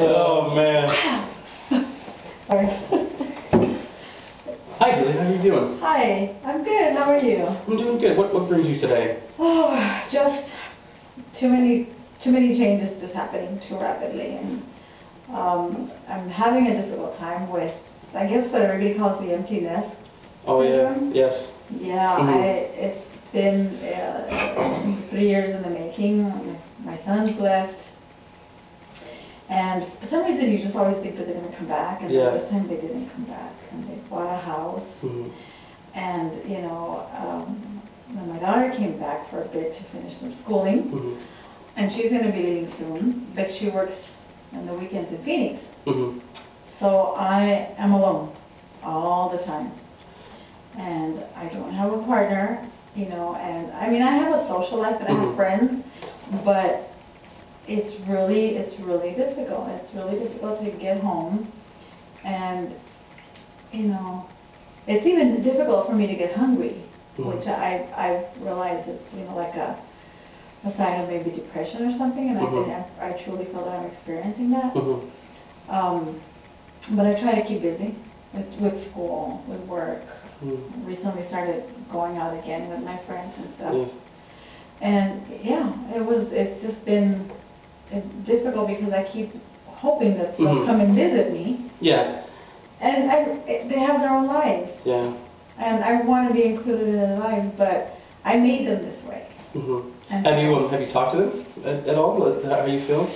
Oh man. Sorry. Hi Julie, how are you doing? Hi, I'm good. How are you? I'm doing good. What brings you today? Oh, just too many changes just happening too rapidly, and I'm having a difficult time with, I guess what everybody calls the empty nest Oh syndrome. yeah, yes. Yeah, it's been 3 years in the making. My son's left. And for some reason, you just always think that they're going to come back, and Yeah. this time they didn't come back. And they bought a house, and when my daughter came back for a bit to finish some schooling, and she's going to be leaving soon, but she works on the weekends in Phoenix. So I am alone all the time, and I don't have a partner, and I mean I have a social life and I have friends, but it's really difficult. It's really difficult to get home, and it's even difficult for me to get hungry, which I realize it's like a sign of maybe depression or something, and I truly feel that I'm experiencing that. But I try to keep busy with school, with work. Recently started going out again with my friends and stuff. And yeah, it's just been difficult because I keep hoping that they'll come and visit me. Yeah. And they have their own lives. Yeah. And I want to be included in their lives, but I made them this way. Have you talked to them at all? How you feel?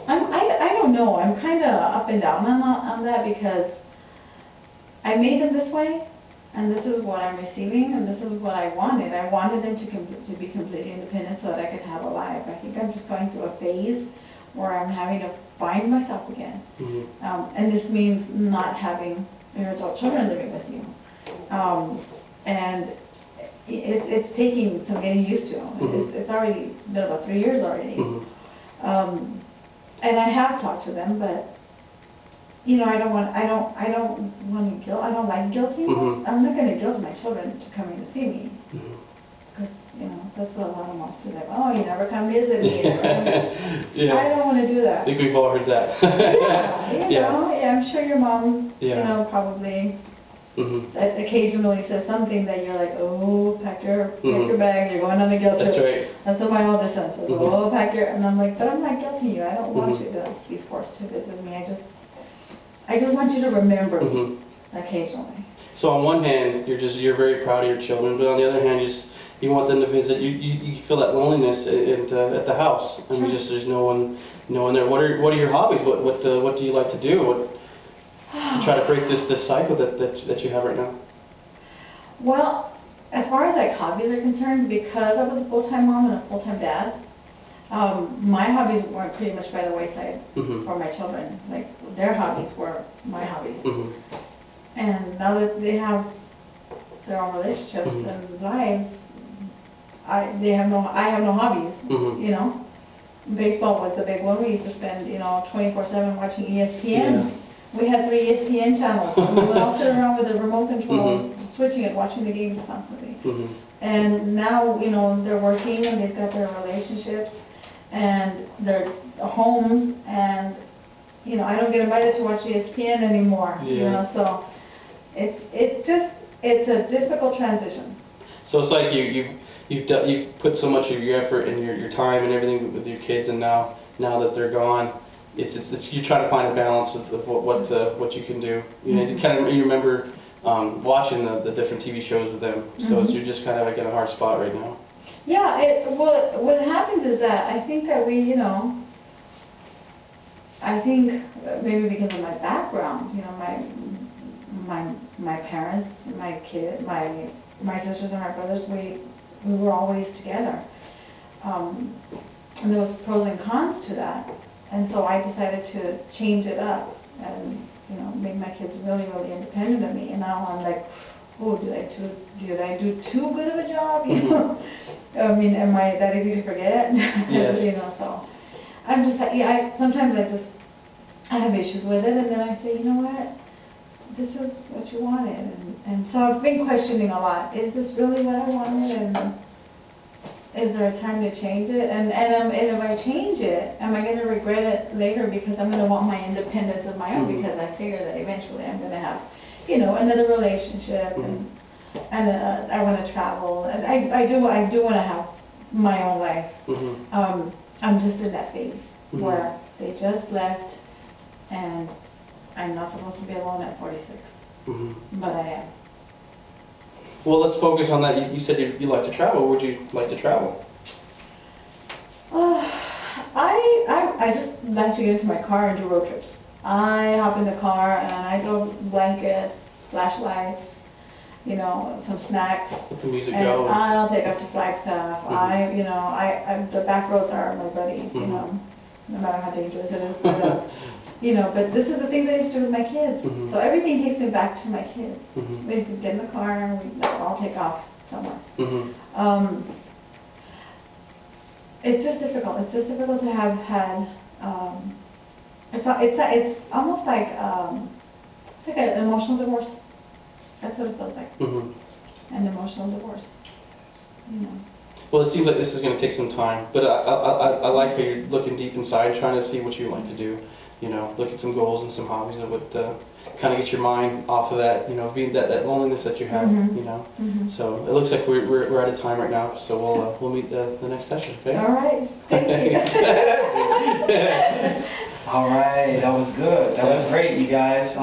I don't know. I'm kind of up and down on that because I made them this way, and this is what I'm receiving, and this is what I wanted. I wanted them to be completely independent so that I could have a life. I think I'm just going through a phase where I'm having to find myself again. And this means not having your adult children living with you. And it's taking some getting used to. It's been about 3 years already. And I have talked to them, but I don't like guilting. I'm not going to guilt my children to come in to see me, because that's what a lot of moms do. Like, oh, you never come visit me. Yeah. I don't want to do that. I think we've all heard that. Yeah, I'm sure your mom, probably occasionally says something that you're like, oh, pack your bags, you're going on a guilt trip. That's right. That's what my oldest son says. Oh, pack your, and I'm like, but I'm not guilting you. I don't want you to be forced to visit me. I just want you to remember me occasionally. So on one hand, you're very proud of your children, but on the other hand, you want them to visit. You feel that loneliness at the house. I mean, there's no one there. What are your hobbies? What do you like to do? To try to break this cycle that you have right now? Well, as far as like hobbies are concerned, because I was a full-time mom and a full-time dad, my hobbies went pretty much by the wayside for my children. Like their hobbies were my hobbies. And now that they have their own relationships and lives, I have no hobbies. Baseball was the big one. We used to spend 24/7 watching ESPN. We had 3 ESPN channels. And we would all sit around with a remote control, switching it, watching the games constantly. And now they're working and they've got their relationships and their homes, and I don't get invited to watch ESPN anymore. So it's a difficult transition. So it's like you've put so much of your effort and your time and everything with your kids, and now that they're gone, it's you try to find a balance of what you can do. You remember watching the different TV shows with them. So you're just kind of like in a hard spot right now. Yeah, what happens is that I think that I think maybe because of my background, my parents, my sisters and my brothers, we were always together. And there was pros and cons to that. And so I decided to change it up and make my kids really independent of me. And now I'm like, oh, did I do too good of a job? I mean, am I that easy to forget? Yes. So I'm just sometimes I have issues with it, and then I say, you know what, this is what you wanted, and so I've been questioning a lot. Is this really what I wanted? And is there a time to change it? And if I change it, am I gonna regret it later because I'm gonna want my independence of my own because I figure that eventually I'm gonna have, you know, another relationship and I wanna travel and I do wanna have my own life. I'm just in that phase where they just left and I'm not supposed to be alone at 46, but I am. Well, let's focus on that. You said you like to travel. Where would you like to travel? I just like to get into my car and do road trips. I hop in the car and I throw blankets, flashlights, you know, some snacks. Let the music and go. I'll take up to Flagstaff. You know, the back roads are my buddies, you know, no matter how dangerous it is. But, you know, but this is the thing that I used to do with my kids. So everything takes me back to my kids. We used to get in the car and we'd all take off somewhere. It's just difficult. It's just difficult to have had. It's almost like it's like an emotional divorce. That's what it feels like. An emotional divorce. You know. Well, it seems like this is going to take some time, but I like how you're looking deep inside, trying to see what you like to do. You know, look at some goals and some hobbies that would kind of get your mind off of that, you know, being that loneliness that you have, you know. So it looks like we're out of time right now, so we'll meet the next session, okay? All right. Thank you. All right, that was good. That was great, you guys.